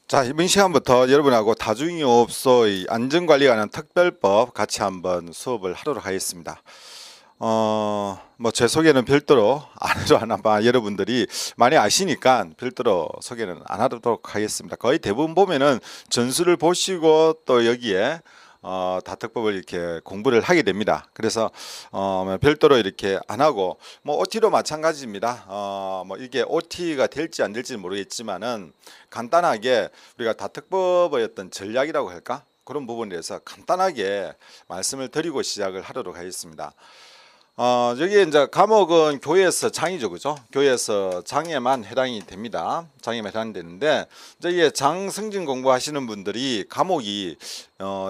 자, 이번 시간부터 여러분하고 다중이용업소의 안전관리에 관한 특별법 같이 한번 수업을 하도록 하겠습니다. 뭐 제 소개는 별도로 안 해도 아마 여러분들이 많이 아시니까 별도로 소개는 안 하도록 하겠습니다. 거의 대부분 보면은 전수를 보시고 또 여기에 다특법을 이렇게 공부를 하게 됩니다. 그래서 별도로 이렇게 안 하고 뭐 OT도 마찬가지입니다. 뭐 이게 OT가 될지 안 될지는 모르겠지만은 간단하게 우리가 다특법의 어떤 전략이라고 할까? 그런 부분에 대해서 간단하게 말씀을 드리고 시작을 하도록 하겠습니다. 여기 이제 과목은 교회에서 장이죠, 그죠? 교회에서 장에만 해당이 됩니다. 장에만 해당되는데, 이제 이게 장 승진 공부하시는 분들이 과목이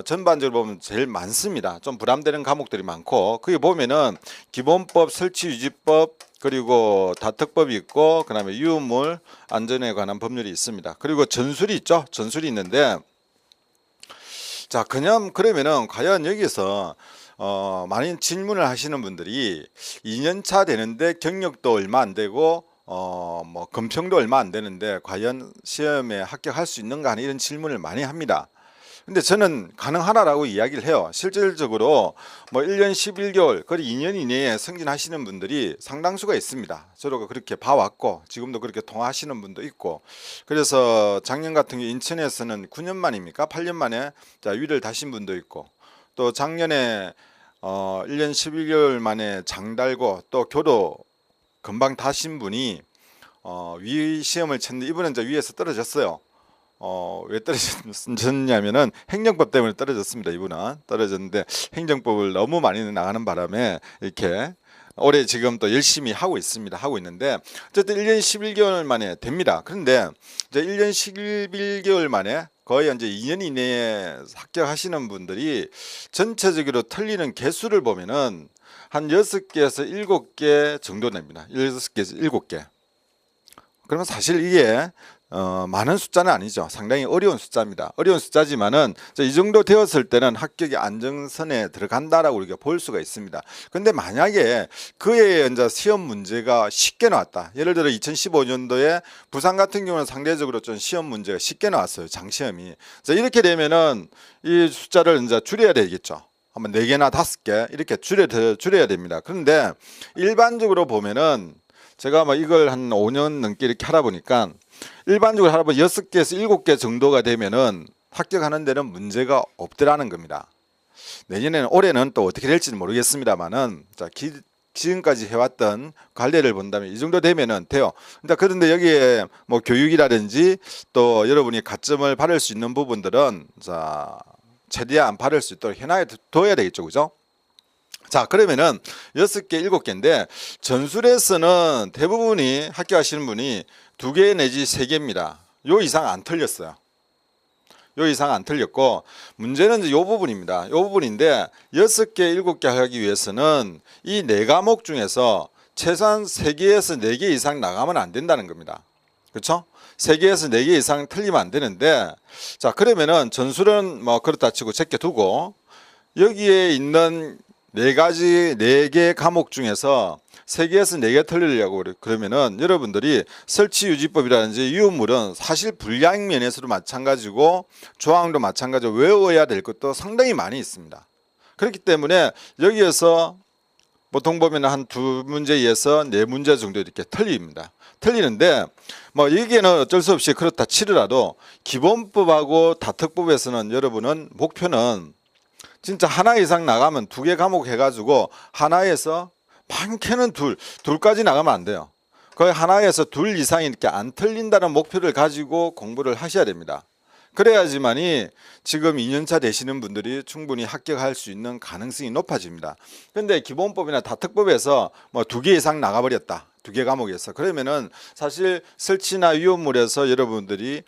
전반적으로 보면 제일 많습니다. 좀 부담되는 과목들이 많고, 거기 보면은 기본법, 설치유지법, 그리고 다특법이 있고, 그다음에 유물 안전에 관한 법률이 있습니다. 그리고 전술이 있죠. 전술이 있는데, 자, 그러면은 과연 여기서 많은 질문을 하시는 분들이 2년차 되는데 경력도 얼마 안 되고 뭐 검평도 얼마 안 되는데 과연 시험에 합격할 수 있는가 하는 이런 질문을 많이 합니다. 근데 저는 가능하다라고 이야기를 해요. 실질적으로 뭐 1년 11개월 거의 2년 이내에 승진하시는 분들이 상당수가 있습니다. 저도 그렇게 봐왔고 지금도 그렇게 통화하시는 분도 있고, 그래서 작년 같은 경우 인천에서는 9년 만입니까? 8년 만에 위를 다신 분도 있고, 또 작년에 1년 11개월 만에 장 달고 또 교도 금방 다신 분이 위 시험을 쳤는데 이번엔 이제 위에서 떨어졌어요. 왜 떨어졌냐면은 행정법 때문에 떨어졌습니다. 이분은 떨어졌는데 행정법을 너무 많이 나가는 바람에 이렇게 올해 지금 또 열심히 하고 있습니다. 하고 있는데 어쨌든 1년 11개월 만에 됩니다. 그런데 이제 1년 11개월 만에 거의 이제 2년 이내에 합격하시는 분들이 전체적으로 틀리는 개수를 보면은 한 6개에서 7개 정도 됩니다. 6개에서 7개. 그러면 사실 이게 많은 숫자는 아니죠. 상당히 어려운 숫자입니다. 어려운 숫자지만은 이 정도 되었을 때는 합격의 안정선에 들어간다라고 우리가 볼 수가 있습니다. 근데 만약에 그의 이제 시험 문제가 쉽게 나왔다. 예를 들어 2015년도에 부산 같은 경우는 상대적으로 좀 시험 문제가 쉽게 나왔어요. 장시험이. 이렇게 되면은 이 숫자를 이제 줄여야 되겠죠. 한번 4개나 5개 이렇게 줄여야 됩니다. 그런데 일반적으로 보면은 제가 뭐 이걸 한 5년 넘게 이렇게 하다 보니까 일반적으로 하다 보면 6개에서 7개 정도가 되면은 합격하는 데는 문제가 없더라는 겁니다. 내년에는 올해는 또 어떻게 될지는 모르겠습니다만은 지금까지 해왔던 관례를 본다면 이 정도 되면은 돼요. 그런데 여기에 뭐 교육이라든지 또 여러분이 가점을 받을 수 있는 부분들은 최대한 받을 수 있도록 해놔야 둬야 되겠죠, 그죠? 자, 그러면은 6개, 7개인데 전술에서는 대부분이 합격하시는 분이 2개 내지 3개입니다. 요 이상 안 틀렸어요. 요 이상 안 틀렸고, 문제는 이제 요 부분입니다. 요 부분인데 6개, 7개 하기 위해서는 이 4과목 중에서 최소한 3개에서 4개 이상 나가면 안 된다는 겁니다. 그렇죠? 3개에서 4개 이상 틀리면 안 되는데, 자, 그러면은 전술은 뭐 그렇다 치고 제껴두고 여기에 있는 4개 과목 중에서 3개에서 4개 틀리려고 그러면은 여러분들이 설치유지법이라든지 유효물은 사실 분량 면에서도 마찬가지고 조항도 마찬가지로 외워야 될 것도 상당히 많이 있습니다. 그렇기 때문에 여기에서 보통 보면 한 2문제에서 4문제 정도 이렇게 틀리는데 뭐 여기에는 어쩔 수 없이 그렇다 치더라도 기본법하고 다특법에서는 여러분은 목표는 진짜 하나 이상 나가면 2개 과목 해가지고 하나에서 많게는 둘까지 나가면 안 돼요. 거의 하나에서 2 이상이 이렇게 안 틀린다는 목표를 가지고 공부를 하셔야 됩니다. 그래야지만이 지금 2년차 되시는 분들이 충분히 합격할 수 있는 가능성이 높아집니다. 그런데 기본법이나 다특법에서 뭐 2개 이상 나가버렸다. 2개 과목에서 그러면은 사실 설치나 위험물에서 여러분들이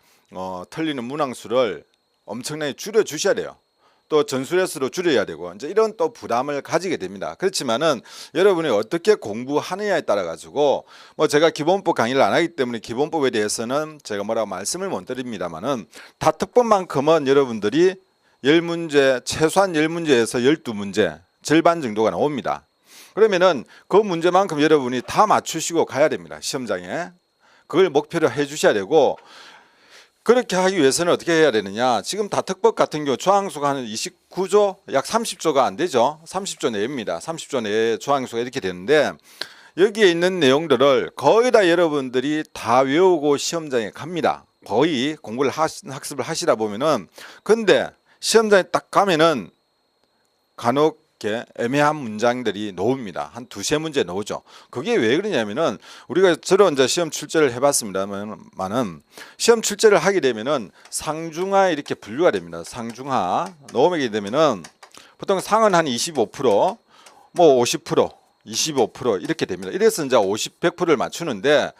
틀리는 문항수를 엄청나게 줄여 주셔야 돼요. 또 전술에서도 줄여야 되고 이제 이런 또 부담을 가지게 됩니다. 그렇지만은 여러분이 어떻게 공부하느냐에 따라 가지고 뭐 제가 기본법 강의를 안 하기 때문에 기본법에 대해서는 제가 뭐라고 말씀을 못 드립니다만은 다특법만큼은 여러분들이 10문제 최소한 10문제에서 12문제 절반 정도가 나옵니다. 그러면은 그 문제만큼 여러분이 다 맞추시고 가야 됩니다. 시험장에. 그걸 목표로 해 주셔야 되고, 그렇게 하기 위해서는 어떻게 해야 되느냐? 지금 다특법 같은 경우 조항수가 한 29조, 약 30조가 안 되죠. 30조 내입니다. 30조 내에 조항수가 이렇게 되는데 여기에 있는 내용들을 거의 다 여러분들이 다 외우고 시험장에 갑니다. 거의 공부를 학습을 하시다 보면은, 근데 시험장에 딱 가면은 간혹 애매한 문장들이 나옵니다. 한 두세 문제 나오죠. 그게 왜 그러냐면은 우리가 저로 이제 시험 출제를 해봤습니다만은 시험 출제를 하게 되면은 상중하 이렇게 분류가 됩니다. 상중하 넣게 되면은 보통 상은 한 25%, 뭐 50%, 25% 이렇게 됩니다. 이래서 이제 50, 100%를 맞추는데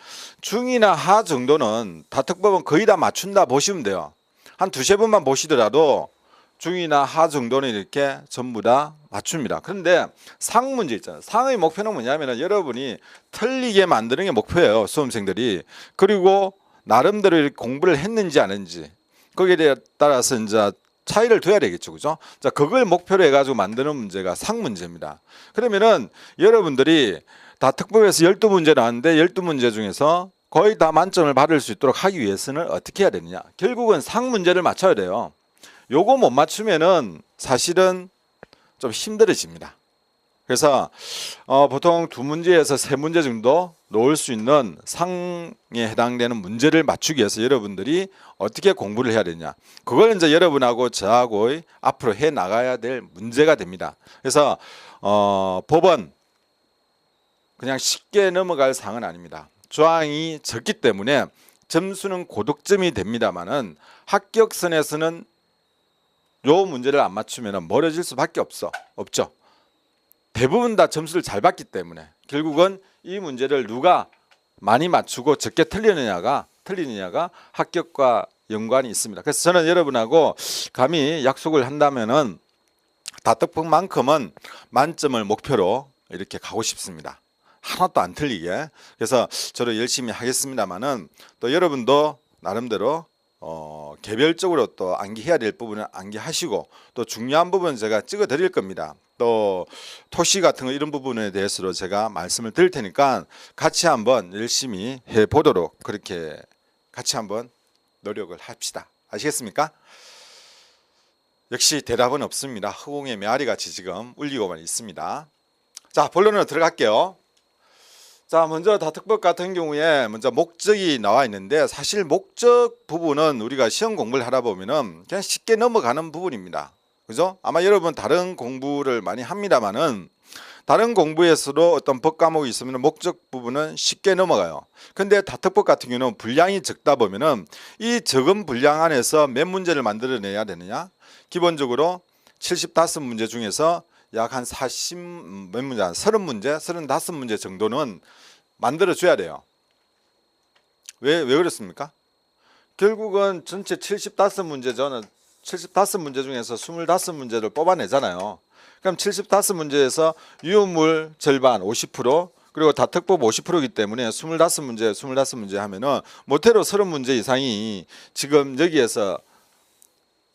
중이나 하 정도는 다특법은 거의 다 맞춘다 보시면 돼요. 한 두세 번만 보시더라도 중이나 하 정도는 이렇게 전부 다 맞춥니다. 그런데 상 문제 있잖아요. 상의 목표는 뭐냐면 여러분이 틀리게 만드는 게 목표예요. 수험생들이. 그리고 나름대로 이렇게 공부를 했는지 안 했는지 거기에 따라서 이제 차이를 둬야 되겠죠. 그죠? 자, 그걸 목표로 해가지고 만드는 문제가 상 문제입니다. 그러면은 여러분들이 다특법에서 12문제 나왔는데 12문제 중에서 거의 다 만점을 받을 수 있도록 하기 위해서는 어떻게 해야 되느냐? 결국은 상 문제를 맞춰야 돼요. 요거 못 맞추면은 사실은 좀 힘들어집니다. 그래서 보통 2문제에서 3문제 정도 놓을 수 있는 상에 해당되는 문제를 맞추기 위해서 여러분들이 어떻게 공부를 해야 되냐, 그걸 이제 여러분하고 저하고 앞으로 해 나가야 될 문제가 됩니다. 그래서 법은 그냥 쉽게 넘어갈 상은 아닙니다. 조항이 적기 때문에 점수는 고득점이 됩니다만은 합격선에서는 요 문제를 안 맞추면 멀어질 수밖에 없죠. 대부분 다 점수를 잘 받기 때문에 결국은 이 문제를 누가 많이 맞추고 적게 틀리느냐가 합격과 연관이 있습니다. 그래서 저는 여러분하고 감히 약속을 한다면은 다특법만큼은 만점을 목표로 이렇게 가고 싶습니다. 하나도 안 틀리게. 그래서 저도 열심히 하겠습니다만은 또 여러분도 나름대로 개별적으로 또 암기해야 될 부분은 암기하시고 또 중요한 부분은 제가 찍어 드릴 겁니다. 또 토시 같은 거 이런 부분에 대해서도 제가 말씀을 드릴 테니까 같이 한번 열심히 해 보도록 그렇게 같이 한번 노력을 합시다. 아시겠습니까? 역시 대답은 없습니다. 허공의 메아리 같이 지금 울리고만 있습니다. 자, 본론으로 들어갈게요. 자, 먼저 다특법 같은 경우에 먼저 목적이 나와 있는데 사실 목적 부분은 우리가 시험 공부를 하다 보면은 그냥 쉽게 넘어가는 부분입니다. 그죠? 아마 여러분 다른 공부를 많이 합니다만은 다른 공부에서도 어떤 법 과목이 있으면 목적 부분은 쉽게 넘어가요. 근데 다특법 같은 경우는 분량이 적다 보면은 이 적은 분량 안에서 몇 문제를 만들어내야 되느냐? 기본적으로 75문제 중에서 약 한 40 몇 문제, 30문제, 35문제 정도는 만들어줘야 돼요. 왜 그렇습니까? 결국은 전체 75문제, 저는 75문제 중에서 25문제를 뽑아내잖아요. 그럼 75문제에서 유효물 절반 50%, 그리고 다특법 50%이기 때문에 25문제 하면은 모태로 30문제 이상이 지금 여기에서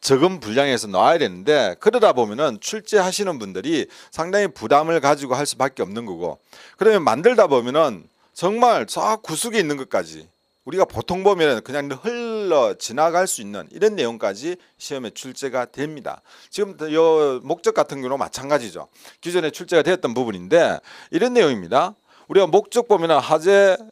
적은 분량에서 나와야 되는데, 그러다 보면은 출제하시는 분들이 상당히 부담을 가지고 할 수밖에 없는 거고, 그러면 만들다 보면은 정말 저 구석에 있는 것까지 우리가 보통 보면 그냥 흘러 지나갈 수 있는 이런 내용까지 시험에 출제가 됩니다. 지금 이 목적 같은 경우는 마찬가지죠. 기존에 출제가 되었던 부분인데 이런 내용입니다. 우리가 목적 보면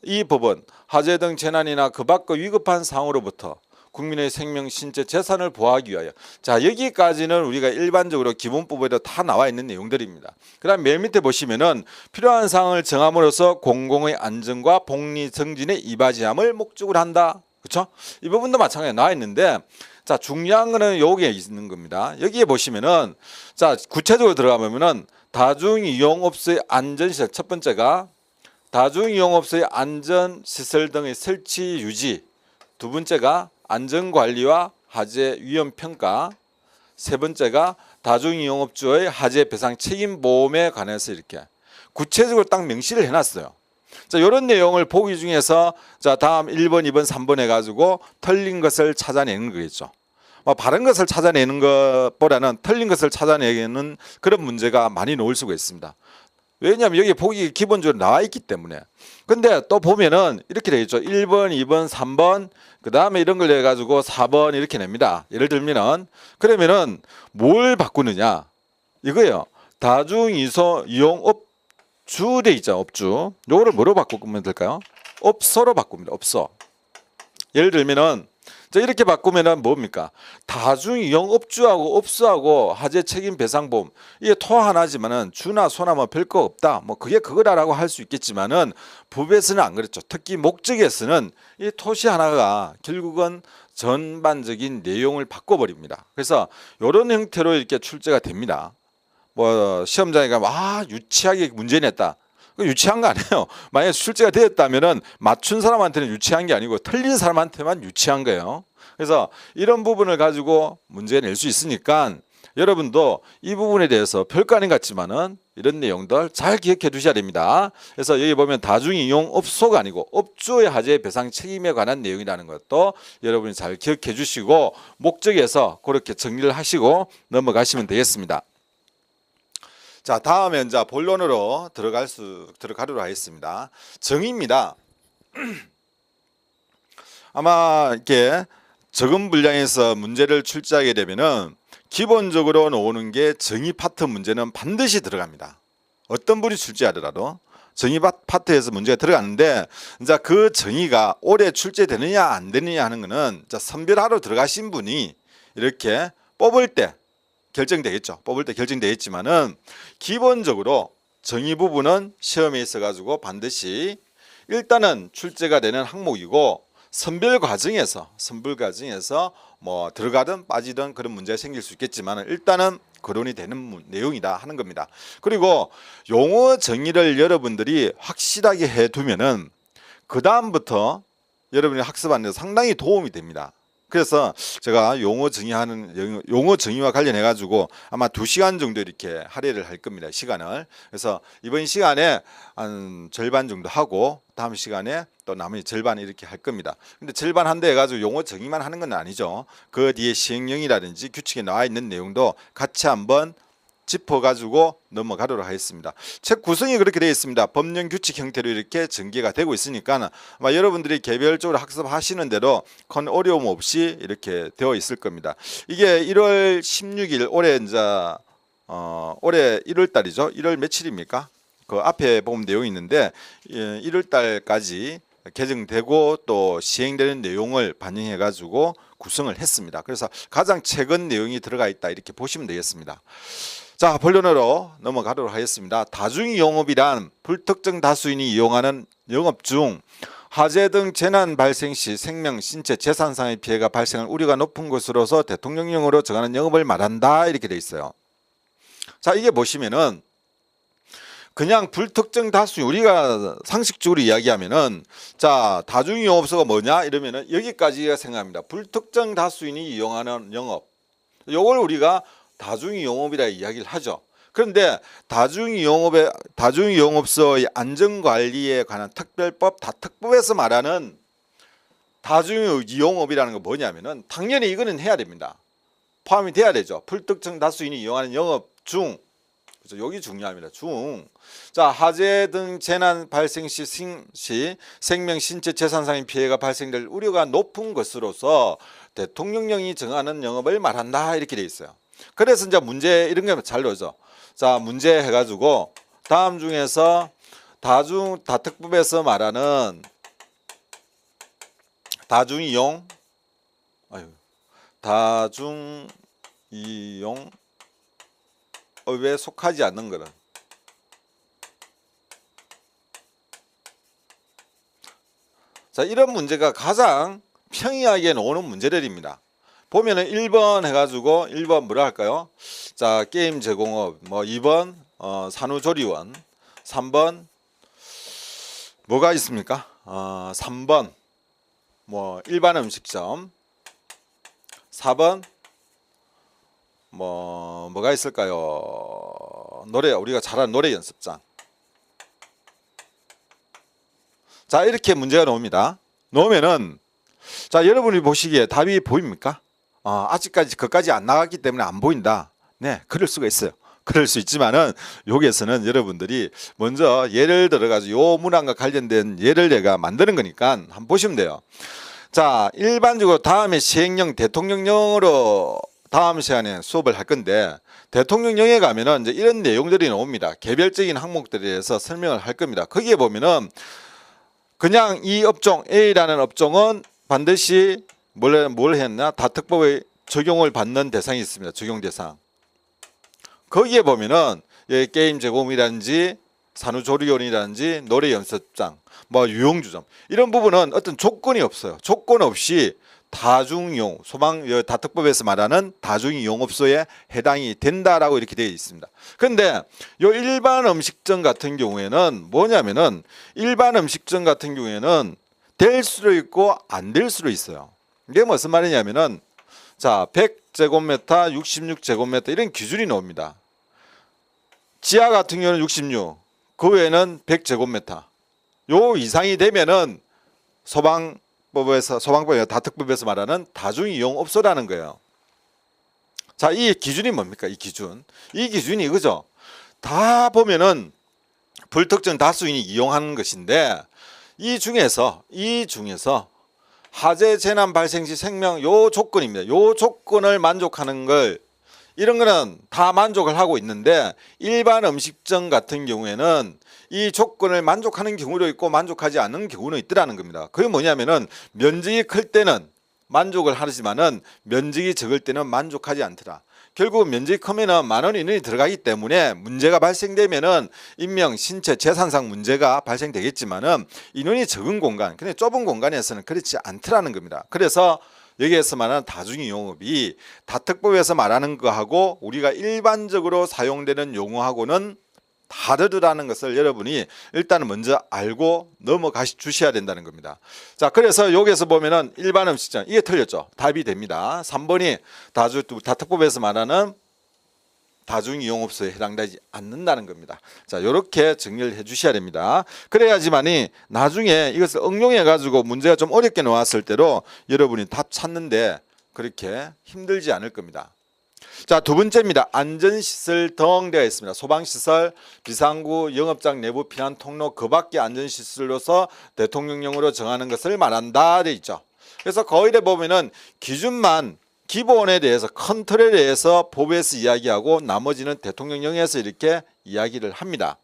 이 법은 화재 등 재난이나 그 밖의 위급한 상황으로부터 국민의 생명, 신체, 재산을 보호하기 위하여. 자, 여기까지는 우리가 일반적으로 기본법에도 다 나와 있는 내용들입니다. 그 다음 맨 밑에 보시면은 필요한 사항을 정함으로써 공공의 안전과 복리 정진에 이바지함을 목적으로 한다. 그렇죠? 이 부분도 마찬가지로 나와 있는데, 자, 중요한 거는 여기에 있는 겁니다. 여기에 보시면은, 자, 구체적으로 들어가면은 다중이용업소의 안전시설, 첫 번째가 다중이용업소의 안전시설 등의 설치 유지, 두 번째가 안전관리와 화재 위험평가, 세 번째가 다중이용업주의 화재 배상 책임보험에 관해서 이렇게 구체적으로 딱 명시를 해놨어요. 자, 이런 내용을 보기 중에서 자, 다음 1번, 2번, 3번 해가지고 틀린 것을 찾아내는 거겠죠. 바른 것을 찾아내는 것보다는 틀린 것을 찾아내는 그런 문제가 많이 나올 수가 있습니다. 왜냐하면 여기 보기 기본적으로 나와 있기 때문에. 근데 또 보면은 이렇게 되어 있죠. 1번, 2번, 3번, 그 다음에 이런 걸 내가지고 4번 이렇게 냅니다. 예를 들면은, 그러면은 뭘 바꾸느냐? 이거예요. 다중이용 업주 돼 있죠. 업주. 요거를 뭐로 바꾸면 될까요? 업소로 바꿉니다. 업소. 예를 들면은, 자, 이렇게 바꾸면은 뭡니까? 다중이용 업주하고 업소하고 화재 책임 배상보험 이게 토 하나지만은 주나 소나 뭐 별거 없다. 뭐 그게 그거라고 할 수 있겠지만은 법에서는 안 그랬죠. 특히 목적에서는 이 토시 하나가 결국은 전반적인 내용을 바꿔버립니다. 그래서 이런 형태로 이렇게 출제가 됩니다. 뭐 시험장에 가면 유치하게 문제 냈다. 유치한 거 아니에요. 만약에 출제가 되었다면은 맞춘 사람한테는 유치한 게 아니고 틀린 사람한테만 유치한 거예요. 그래서 이런 부분을 가지고 문제 낼 수 있으니까 여러분도 이 부분에 대해서 별거 아닌 것 같지만은 이런 내용들 잘 기억해 두셔야 됩니다. 그래서 여기 보면 다중이용 업소가 아니고 업주의 화재 배상 책임에 관한 내용이라는 것도 여러분이 잘 기억해 주시고 목적에서 그렇게 정리를 하시고 넘어가시면 되겠습니다. 자, 다음에 이제 본론으로 들어가도록 하겠습니다. 정의입니다. 아마 이렇게 적은 분량에서 문제를 출제하게 되면은 기본적으로 나오는 게 정의 파트 문제는 반드시 들어갑니다. 어떤 분이 출제하더라도 정의 파트에서 문제가 들어가는데, 이제 그 정의가 올해 출제되느냐 안 되느냐 하는 거는 선별하러 들어가신 분이 이렇게 뽑을 때 결정되겠죠. 뽑을 때 결정되겠지만은 기본적으로 정의 부분은 시험에 있어 가지고 반드시 일단은 출제가 되는 항목이고, 선별 과정에서 뭐 들어가든 빠지든 그런 문제가 생길 수 있겠지만 일단은 거론이 되는 내용이다 하는 겁니다. 그리고 용어 정의를 여러분들이 확실하게 해두면은 그 다음부터 여러분이 학습하는 데 상당히 도움이 됩니다. 그래서 제가 용어 정의와 관련해 가지고 아마 2시간 정도 이렇게 할애를 할 겁니다. 시간을. 그래서 이번 시간에 한 절반 정도 하고 다음 시간에 또 나머지 절반 이렇게 할 겁니다. 근데 절반 한다 해가지고 용어 정의만 하는 건 아니죠. 그 뒤에 시행령이라든지 규칙에 나와 있는 내용도 같이 한번 짚어가지고 넘어가도록 하겠습니다. 책 구성이 그렇게 되어 있습니다. 법령 규칙 형태로 이렇게 전개가 되고 있으니까 아마 여러분들이 개별적으로 학습하시는 대로 큰 어려움 없이 이렇게 되어 있을 겁니다. 이게 1월 16일 올해 올해 1월 달이죠. 1월 며칠입니까? 그 앞에 보면 내용이 있는데 1월 달까지 개정되고 또 시행되는 내용을 반영해 가지고 구성을 했습니다. 그래서 가장 최근 내용이 들어가 있다 이렇게 보시면 되겠습니다. 자, 본론으로 넘어가도록 하겠습니다. 다중이용업이란 불특정 다수인이 이용하는 영업 중 화재 등 재난 발생 시 생명, 신체, 재산상의 피해가 발생할 우려가 높은 것으로서 대통령령으로 정하는 영업을 말한다 이렇게 돼 있어요. 자, 이게 보시면은 그냥 불특정 다수인, 우리가 상식적으로 이야기하면은 자, 다중이용업소가 뭐냐 이러면은 여기까지가 생각합니다. 불특정 다수인이 이용하는 영업, 요걸 우리가 다중이용업이라 이야기를 하죠. 그런데 다중이용업소의 안전관리에 관한 특별법, 다특법에서 말하는 다중이용업이라는 건 뭐냐면은 당연히 이거는 해야 됩니다. 포함이 돼야 되죠. 불특정 다수인이 이용하는 영업 중, 그렇죠? 여기 중요합니다. 중. 자, 화재 등 재난 발생 시 생명, 신체, 재산상의 피해가 발생될 우려가 높은 것으로서 대통령령이 정하는 영업을 말한다 이렇게 돼 있어요. 그래서 이제 문제 이런 게 잘 나오죠. 자, 문제 해가지고 다음 중에서 다특법에서 말하는 다중이용업에 속하지 않는 거는 자, 이런 문제가 가장 평이하게 나오는 문제들입니다. 보면은 1번 해가지고 1번 뭐라 할까요? 자, 게임 제공업, 뭐 2번 산후조리원, 3번 뭐가 있습니까? 3번 뭐 일반 음식점, 4번 뭐가 있을까요? 우리가 잘 아는 노래 연습장. 자, 이렇게 문제가 나옵니다. 나오면은 자, 여러분이 보시기에 답이 보입니까? 아직까지 그까지 안 나갔기 때문에 안 보인다. 네, 그럴 수가 있어요. 그럴 수 있지만은 여기에서는 여러분들이 먼저 예를 들어가지고 요 문항과 관련된 예를 제가 만드는 거니까 한번 보시면 돼요. 자, 일반적으로 다음에 시행령 대통령령으로 다음 시간에 수업을 할 건데, 대통령령에 가면은 이제 이런 내용들이 나옵니다. 개별적인 항목들에 대해서 설명을 할 겁니다. 거기에 보면은 그냥 이 업종 A라는 업종은 반드시 뭘 했나? 다특법의 적용을 받는 대상이 있습니다. 적용 대상. 거기에 보면은 게임 제공이라든지 산후조리원이라든지 노래 연습장, 뭐 유용주점 이런 부분은 어떤 조건이 없어요. 조건 없이 다중이용, 다특법에서 말하는 다중이용업소에 해당이 된다라고 이렇게 되어 있습니다. 그런데 요 일반 음식점 같은 경우에는 뭐냐면은 일반 음식점 같은 경우에는 될 수도 있고 안 될 수도 있어요. 이게 무슨 말이냐면은 자, 100제곱미터, 66제곱미터 이런 기준이 나옵니다. 지하 같은 경우는 66, 그 외에는 100제곱미터. 요 이상이 되면은 소방법에서 다특법에서 말하는 다중이용업소라는 거예요. 자, 이 기준이 뭡니까? 이 기준이 이거죠. 다 보면은 불특정 다수인이 이용하는 것인데 이 중에서 화재 재난 발생 시 생명 요 조건입니다. 요 조건을 만족하는 걸 이런 거는 다 만족을 하고 있는데 일반 음식점 같은 경우에는 이 조건을 만족하는 경우도 있고 만족하지 않는 경우는 있더라는 겁니다. 그게 뭐냐면은 면적이 클 때는 만족을 하지만은 면적이 적을 때는 만족하지 않더라. 결국 면적이 크면은 많은 인원이 들어가기 때문에 문제가 발생되면은 인명, 신체, 재산상 문제가 발생되겠지만은 인원이 적은 공간, 근데 좁은 공간에서는 그렇지 않더라는 겁니다. 그래서 여기에서 말하는 다중이용업이 다특법에서 말하는 거하고 우리가 일반적으로 사용되는 용어하고는 다르다는 것을 여러분이 일단은 먼저 알고 넘어가 주셔야 된다는 겁니다. 자, 그래서 여기에서 보면은 일반 음식점 이게 틀렸죠. 답이 됩니다. 3번이 다특법에서 말하는 다중이용업소에 해당되지 않는다는 겁니다. 자, 이렇게 정리를 해 주셔야 됩니다. 그래야지만이 나중에 이것을 응용해 가지고 문제가 좀 어렵게 나왔을 때도 여러분이 답 찾는데 그렇게 힘들지 않을 겁니다. 자, 두 번째입니다. 안전시설 등 되어 있습니다. 소방시설, 비상구, 영업장 내부 피난 통로 그 밖의 안전시설로서 대통령령으로 정하는 것을 말한다 되어 있죠. 그래서 거기에 보면은 기준만 기본에 대해서 큰 틀에 대해서 법에서 이야기하고 나머지는 대통령령에서 이렇게 이야기를 합니다.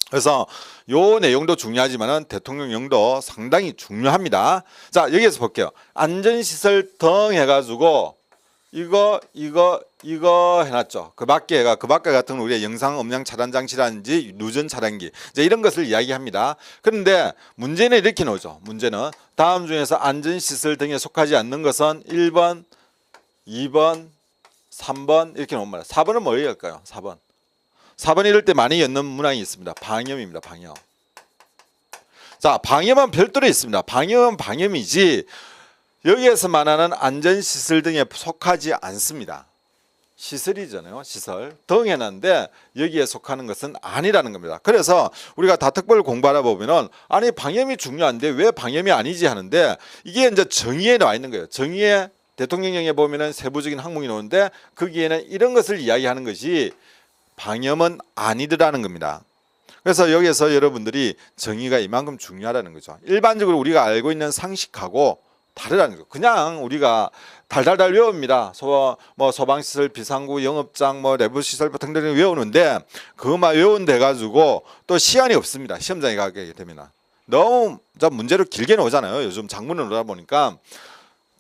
그래서 요 내용도 중요하지만은 대통령령도 상당히 중요합니다. 자, 여기에서 볼게요. 안전시설 등 해가지고 이거 해놨죠. 그 밖에 같은 우리의 영상 음량 차단 장치라든지 누전 차단기 이제 이런 것을 이야기합니다. 그런데 문제는 이렇게 나오죠. 문제는 다음 중에서 안전시설 등에 속하지 않는 것은 1번, 2번, 3번 이렇게 나옵니다. 4번은 뭐일까요? 4번 이럴 때 많이 였는 문항이 있습니다. 방염입니다. 방염. 자, 방염은 별도로 있습니다. 방염은 방염이지 여기에서 말하는 안전시설 등에 속하지 않습니다. 시설이잖아요. 시설 등 해놨는데 여기에 속하는 것은 아니라는 겁니다. 그래서 우리가 다특법을 공부하다 보면은 아니 방염이 중요한데 왜 방염이 아니지 하는데 이게 이제 정의에 나와 있는 거예요. 정의에 대통령령에 보면은 세부적인 항목이 나오는데 거기에는 이런 것을 이야기하는 것이 방염은 아니더라는 겁니다. 그래서 여기에서 여러분들이 정의가 이만큼 중요하다는 거죠. 일반적으로 우리가 알고 있는 상식하고 다르다는 거죠. 그냥 우리가 달달달 외웁니다. 소방시설, 비상구, 영업장, 내부시설 등등 외우는데 그것만 외운데 가지고 또 시간이 없습니다. 시험장에 가게 되면 너무 문제를 길게 나오잖아요. 요즘 작문을 넣다 보니까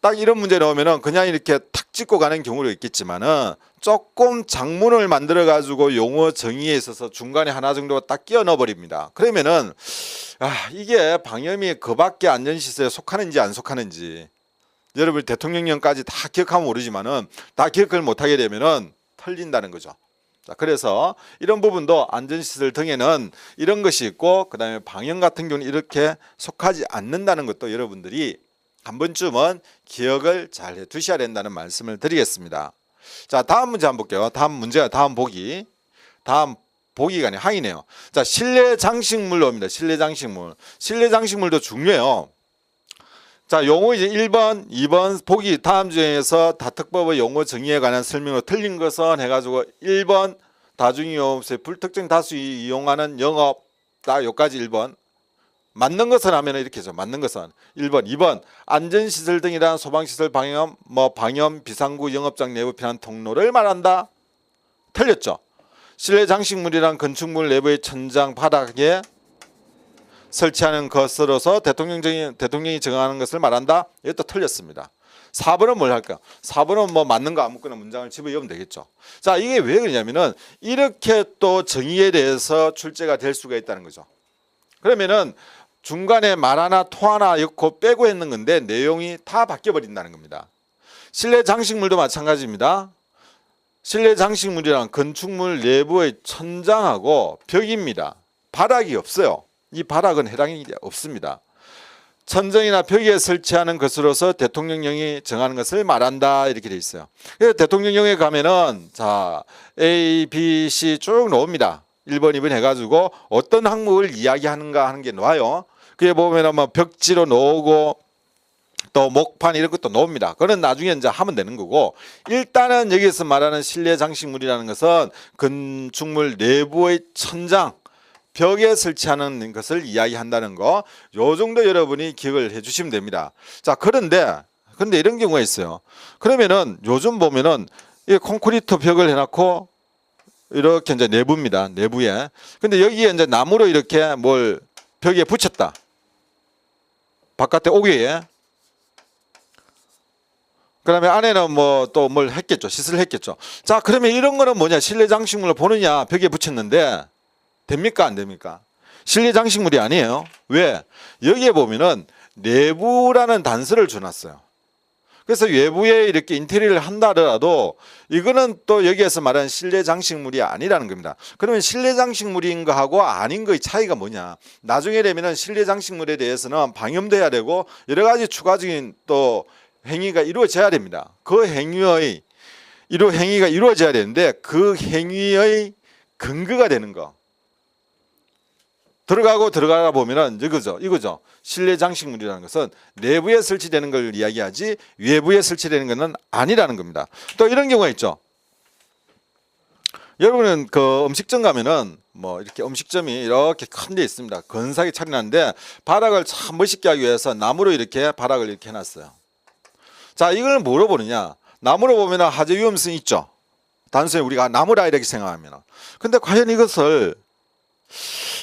딱 이런 문제 나오면은 그냥 이렇게 탁 찍고 가는 경우도 있겠지만은 조금 작문을 만들어 가지고 용어 정의에 있어서 중간에 하나 정도 딱 끼워 넣어 버립니다. 그러면은 이게 방염이 그 밖에 안전시설에 속하는지 안 속하는지 여러분 대통령령까지 다 기억하면 모르지만은 다 기억을 못하게 되면은 틀린다는 거죠. 자, 그래서 이런 부분도 안전시설 등에는 이런 것이 있고 그 다음에 방염 같은 경우는 이렇게 속하지 않는다는 것도 여러분들이 한 번쯤은 기억을 잘 해 두셔야 된다는 말씀을 드리겠습니다. 자, 다음 문제 한번 볼게요. 다음 보기가 아니라 항이네요. 자, 실내 장식물로 옵니다. 실내 장식물도 중요해요. 자, 용어 이제 1번, 2번 보기 다음 중에서 다특법의 용어 정의에 관한 설명으로 틀린 것은 해가지고 1번 다중이용업소의 불특정 다수 이용하는 영업 딱 여기까지 1번. 맞는 것은 하면 이렇게죠. 맞는 것은 1번, 2번 안전시설 등이란 소방시설, 방염, 방염, 비상구, 영업장 내부 피난 통로를 말한다. 틀렸죠. 실내 장식물이란 건축물 내부의 천장, 바닥에 설치하는 것으로서 대통령이 정하는 것을 말한다. 이것도 틀렸습니다. 4번은 뭘 할까? 4번은 뭐 맞는 거 아무거나 문장을 집어넣으면 되겠죠. 자, 이게 왜 그러냐면은 이렇게 또 정의에 대해서 출제가 될 수가 있다는 거죠. 그러면은 중간에 말 하나 토 하나 넣고 빼고 했는 건데 내용이 다 바뀌어 버린다는 겁니다. 실내 장식물도 마찬가지입니다. 실내 장식물이란 건축물 내부의 천장하고 벽입니다. 바닥이 없어요. 이 바닥은 해당이 없습니다. 천정이나 벽에 설치하는 것으로서 대통령령이 정하는 것을 말한다 이렇게 돼 있어요. 그래서 대통령령에 가면은 자 A, B, C 쭉 나옵니다. 1번, 2번 해가지고 어떤 항목을 이야기하는가 하는 게 나와요. 그게 보면은 뭐 벽지로 나오고 또 목판 이런 것도 나옵니다. 그건 나중에 이제 하면 되는 거고 일단은 여기서 말하는 실내 장식물이라는 것은 건축물 내부의 천장 벽에 설치하는 것을 이야기한다는 거, 요 정도 여러분이 기억을 해주시면 됩니다. 자, 그런데 이런 경우가 있어요. 그러면은 요즘 보면은 이 콘크리트 벽을 해놓고 이렇게 이제 내부입니다. 내부에. 근데 여기에 이제 나무로 이렇게 뭘 벽에 붙였다. 바깥에 오기에. 그다음에 안에는 뭐 또 뭘 했겠죠. 시설을 했겠죠. 자, 그러면 이런 거는 뭐냐? 실내 장식물을 보느냐? 벽에 붙였는데. 됩니까? 안 됩니까? 실내 장식물이 아니에요. 왜? 여기에 보면은 내부라는 단서를 줘놨어요. 그래서 외부에 이렇게 인테리어를 한다 하더라도 이거는 또 여기에서 말하는 실내 장식물이 아니라는 겁니다. 그러면 실내 장식물인 거하고 아닌 거의 차이가 뭐냐? 나중에 되면은 실내 장식물에 대해서는 방염돼야 되고 여러 가지 추가적인 또 행위가 이루어져야 됩니다. 그 행위가 이루어져야 되는데 그 행위의 근거가 되는 거. 들어가다 보면은 이거죠. 실내 장식물이라는 것은 내부에 설치되는 걸 이야기하지 외부에 설치되는 것은 아니라는 겁니다. 또 이런 경우가 있죠. 여러분은 그 음식점 가면은 뭐 이렇게 음식점이 이렇게 큰 데 있습니다. 건사하게 차려놨는데 바닥을 참 멋있게 하기 위해서 나무로 이렇게 바닥을 이렇게 해놨어요. 자, 이걸 뭐로 보느냐? 나무로 보면은 화재 위험성이 있죠. 단순히 우리가 나무라 이렇게 생각하면. 근데 과연 이것을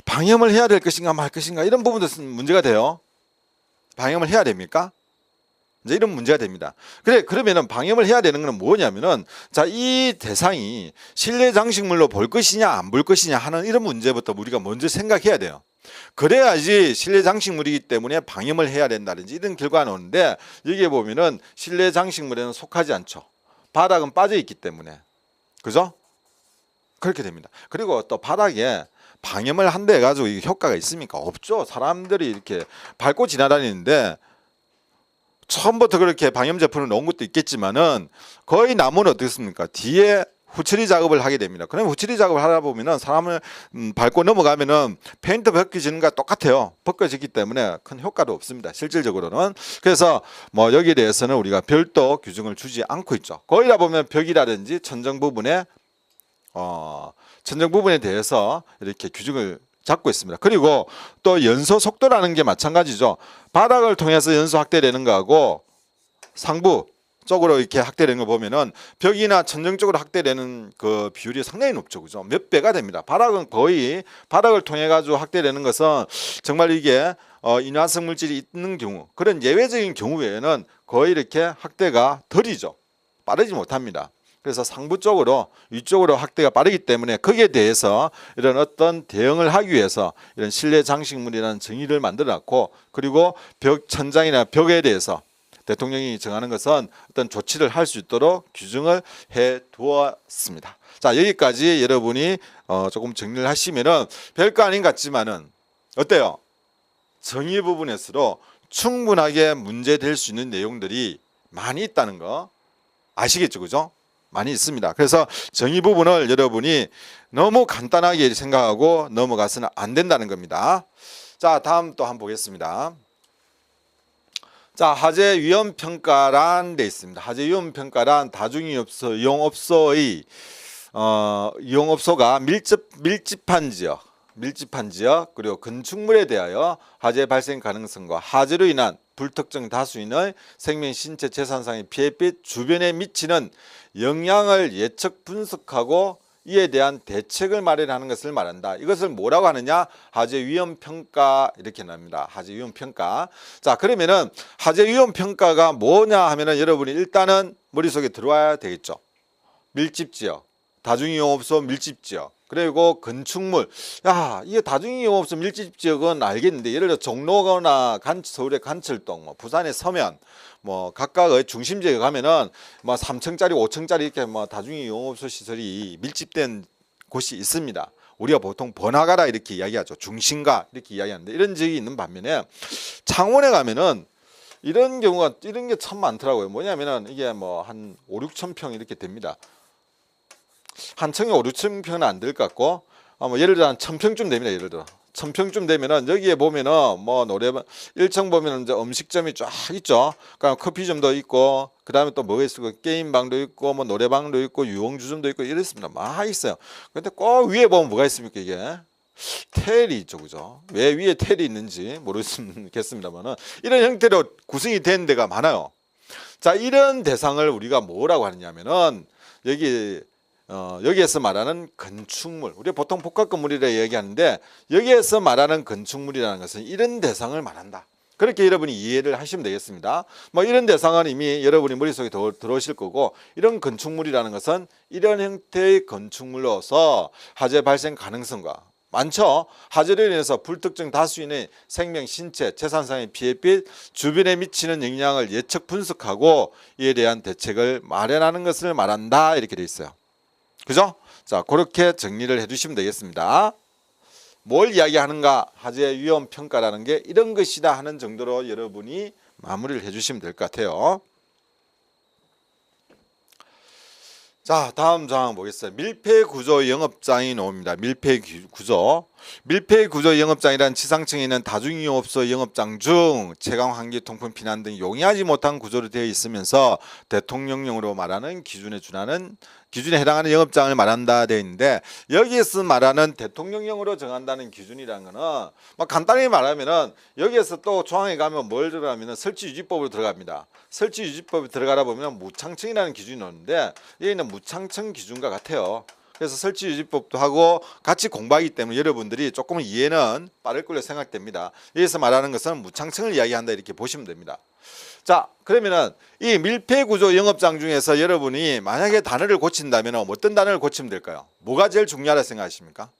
방염을 해야 될 것인가 말 것인가 이런 부분도 문제가 돼요. 방염을 해야 됩니까? 이제 이런 문제가 됩니다. 그러면은 방염을 해야 되는 것은 뭐냐면은 자, 이 대상이 실내 장식물로 볼 것이냐 안 볼 것이냐 하는 이런 문제부터 우리가 먼저 생각해야 돼요. 그래야지 실내 장식물이기 때문에 방염을 해야 된다든지 이런 결과가 나오는데 여기에 보면은 실내 장식물에는 속하지 않죠. 바닥은 빠져 있기 때문에. 그죠? 그렇게 됩니다. 그리고 또 바닥에 방염을 한다 해가지고 이게 효과가 있습니까? 없죠. 사람들이 이렇게 밟고 지나다니는데 처음부터 그렇게 방염 제품을 넣은 것도 있겠지만은 거의 나무는 어떻습니까? 뒤에 후처리 작업을 하게 됩니다. 그러면 후처리 작업을 하다 보면은 사람을 밟고 넘어가면은 페인트 벗겨지는 것과 똑같아요. 벗겨지기 때문에 큰 효과도 없습니다. 실질적으로는. 그래서 뭐 여기에 대해서는 우리가 별도 규정을 주지 않고 있죠. 거기다 보면 벽이라든지 천정 부분에 대해서 이렇게 규정을 잡고 있습니다. 그리고 또 연소 속도라는 게 마찬가지죠. 바닥을 통해서 연소 확대되는 거하고 상부 쪽으로 이렇게 확대되는 거 보면은 벽이나 천정 쪽으로 확대되는 그 비율이 상당히 높죠. 그죠? 몇 배가 됩니다. 바닥은 거의 바닥을 통해 가지고 확대되는 것은 정말 이게 인화성 물질이 있는 경우 그런 예외적인 경우 외에는 거의 이렇게 확대가 덜이죠. 빠르지 못합니다. 그래서 상부 쪽으로 위쪽으로 확대가 빠르기 때문에 거기에 대해서 이런 어떤 대응을 하기 위해서 이런 실내 장식물이라는 정의를 만들어 놨고 그리고 벽 천장이나 벽에 대해서 대통령이 정하는 것은 어떤 조치를 할 수 있도록 규정을 해 두었습니다. 자, 여기까지 여러분이 조금 정리를 하시면은 별거 아닌 것 같지만은 어때요? 정의 부분에서도 충분하게 문제될 수 있는 내용들이 많이 있다는 거 아시겠죠? 그죠? 많이 있습니다. 그래서 정의 부분을 여러분이 너무 간단하게 생각하고 넘어가서는 안 된다는 겁니다. 자, 다음 또 한번 보겠습니다. 자, 하재 위험 평가란 데 있습니다. 하재 위험 평가란 다중이용업소 이용업소의 이용업소가 밀집한 지역 그리고 건축물에 대하여 하재 발생 가능성과 하재로 인한 불특정 다수인의 생명, 신체, 재산상의 피해 및 주변에 미치는 영향을 예측 분석하고 이에 대한 대책을 마련하는 것을 말한다. 이것을 뭐라고 하느냐? 하재 위험 평가 이렇게 납니다. 하재 위험 평가. 자, 그러면은 하재 위험 평가가 뭐냐 하면은 여러분이 일단은 머릿속에 들어와야 되겠죠. 밀집 지역, 다중이용업소 밀집 지역, 그리고 건축물. 야, 이게 다중이용업소 밀집 지역은 알겠는데 예를 들어 종로거나 서울의 간철동, 뭐 부산의 서면, 뭐 각각의 중심 지역에 가면은 뭐 3층짜리, 5층짜리 이렇게 뭐 다중이용업소 시설이 밀집된 곳이 있습니다. 우리가 보통 번화가라 이렇게 이야기하죠. 중심가 이렇게 이야기하는데 이런 지역이 있는 반면에 창원에 가면은 이런 경우가 이런 게 참 많더라고요. 뭐냐면은 이게 뭐 한 5, 6천 평 이렇게 됩니다. 한 층에 5, 6천 평은 안 될 것 같고 뭐 예를 들어 한 1,000평쯤 됩니다. 예를 들어 1,000평쯤 되면은 여기에 보면은 뭐 노래방 1층 보면은 이제 음식점이 쫙 있죠. 그러니까 커피점도 있고 그다음에 또 뭐가 있고 게임방도 있고 뭐 노래방도 있고 유흥주점도 있고 이랬습니다. 막 있어요. 근데 꼭 위에 보면 뭐가 있습니까 이게? 텔이 있죠, 그죠? 왜 위에 텔이 있는지 모르겠습니다만은 이런 형태로 구성이 된 데가 많아요. 자, 이런 대상을 우리가 뭐라고 하느냐면은 여기에서 말하는 건축물, 우리가 보통 복합 건물이라 얘기하는데 여기에서 말하는 건축물이라는 것은 이런 대상을 말한다. 그렇게 여러분이 이해를 하시면 되겠습니다. 뭐 이런 대상은 이미 여러분이 머릿속에 들어오실 거고 이런 건축물이라는 것은 이런 형태의 건축물로서 하재 발생 가능성과 많죠. 하재로 인해서 불특정 다수인의 생명, 신체, 재산상의 피해 및 주변에 미치는 영향을 예측 분석하고 이에 대한 대책을 마련하는 것을 말한다. 이렇게 돼 있어요. 그죠? 자, 그렇게 정리를 해주시면 되겠습니다. 뭘 이야기하는가? 하재 위험 평가라는 게 이런 것이다 하는 정도로 여러분이 마무리를 해주시면 될 것 같아요. 자, 다음 장항 보겠습니다. 밀폐구조 영업장이 나옵니다. 밀폐구조 영업장이란 지상층에 있는 다중이용업소 영업장 중 채광, 환기, 통풍, 피난 등 용이하지 못한 구조로 되어 있으면서 대통령령으로 말하는 기준에 해당하는 영업장을 말한다 되어 있는데 여기에서 말하는 대통령령으로 정한다는 기준이라는 거는 뭐 간단히 말하면은 여기에서 또 조항에 가면 뭘 들어가면은 설치유지법으로 들어갑니다. 설치유지법에 들어가다 보면 무창층이라는 기준이 나오는데 여기는 무창층 기준과 같아요. 그래서 설치유지법도 하고 같이 공부하기 때문에 여러분들이 조금 이해는 빠를 걸로 생각됩니다. 여기서 말하는 것은 무창층을 이야기한다 이렇게 보시면 됩니다. 자, 그러면은 이 밀폐구조 영업장 중에서 여러분이 만약에 단어를 고친다면 어떤 단어를 고치면 될까요? 뭐가 제일 중요하다 생각하십니까?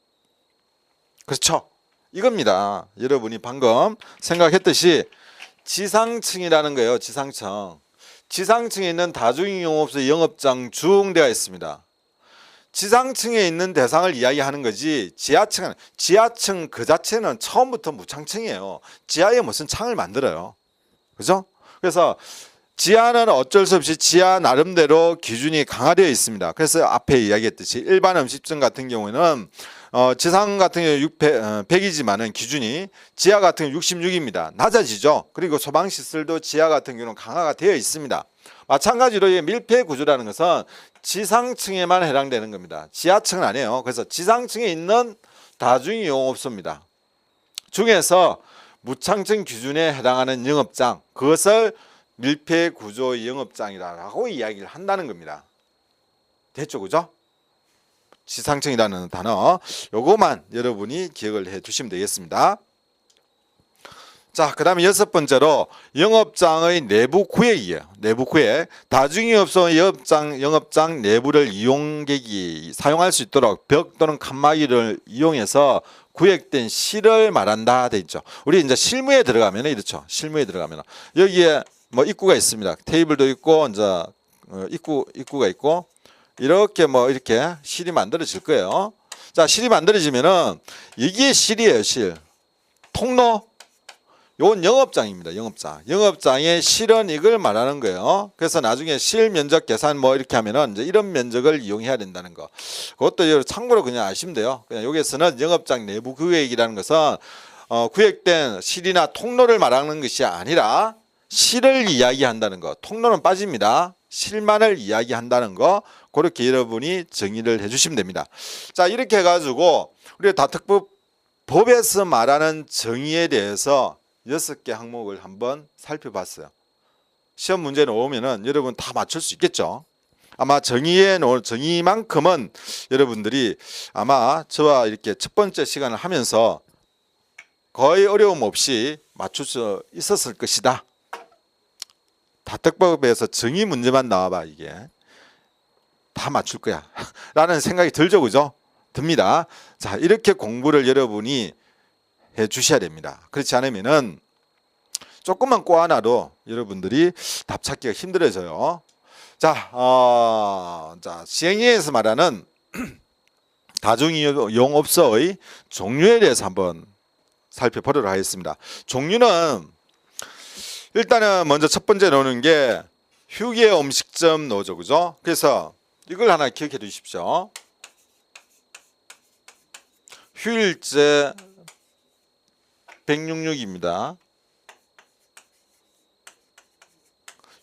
그렇죠. 이겁니다. 여러분이 방금 생각했듯이 지상층이라는 거예요. 지상층에 있는 다중이용업소 영업장 중 되어 있습니다. 지상층에 있는 대상을 이야기하는 거지 지하층 그 자체는 처음부터 무창층이에요. 지하에 무슨 창을 만들어요. 그죠? 그래서 지하는 어쩔 수 없이 지하 나름대로 기준이 강화되어 있습니다. 그래서 앞에 이야기했듯이 일반 음식점 같은 경우에는 지상 같은 경우 100이지만은 기준이 지하 같은 경우 66입니다. 낮아지죠. 그리고 소방시설도 지하 같은 경우는 강화가 되어 있습니다. 마찬가지로 밀폐 구조라는 것은 지상층에만 해당되는 겁니다. 지하층은 아니에요. 그래서 지상층에 있는 다중이용업소입니다. 중에서 무창층 기준에 해당하는 영업장, 그것을 밀폐 구조 영업장이라고 이야기를 한다는 겁니다. 됐죠, 그죠? 지상층이라는 단어, 요거만 여러분이 기억을 해 두시면 되겠습니다. 자, 그 다음에 6번째로 영업장의 내부 구획이에요. 내부 구획. 다중이용업소 영업장 내부를 이용객이 사용할 수 있도록 벽 또는 칸막이를 이용해서 구획된 실을 말한다 돼 있죠. 우리 이제 실무에 들어가면 이렇죠. 실무에 들어가면 여기에 뭐 입구가 있습니다. 테이블도 있고 이제 입구가 있고 이렇게 뭐 이렇게 실이 만들어질 거예요. 자, 실이 만들어지면은 이게 실이에요. 실. 통로. 요건 영업장입니다. 영업장의 실은 이걸 말하는 거예요. 그래서 나중에 실 면적 계산 뭐 이렇게 하면은 이제 이런 면적을 이용해야 된다는 거. 그것도 참고로 그냥 아시면 돼요. 그냥 여기서는 영업장 내부 구획이라는 것은 구획된 실이나 통로를 말하는 것이 아니라 실을 이야기한다는 거, 통로는 빠집니다. 실만을 이야기한다는 거, 그렇게 여러분이 정의를 해주시면 됩니다. 자, 이렇게 해가지고 우리가 다특법 법에서 말하는 정의에 대해서 6개 항목을 한번 살펴봤어요. 시험 문제 나오면은 여러분 다 맞출 수 있겠죠. 아마 정의만큼은 여러분들이 아마 저와 이렇게 첫 번째 시간을 하면서 거의 어려움 없이 맞출 수 있었을 것이다. 다특법에서 정의 문제만 나와봐 이게 다 맞출 거야 라는 생각이 들죠, 그죠? 듭니다. 자, 이렇게 공부를 여러분이 해 주셔야 됩니다. 그렇지 않으면은 조금만 꼬아놔도 여러분들이 답 찾기가 힘들어져요. 자, 시행령에서 말하는 다중이용업소의 종류에 대해서 한번 살펴보도록 하겠습니다. 종류는 일단은 먼저 첫 번째 나오는 게 휴게 음식점 노조, 그죠? 그래서 이걸 하나 기억해 두십시오. 휴일제 166입니다.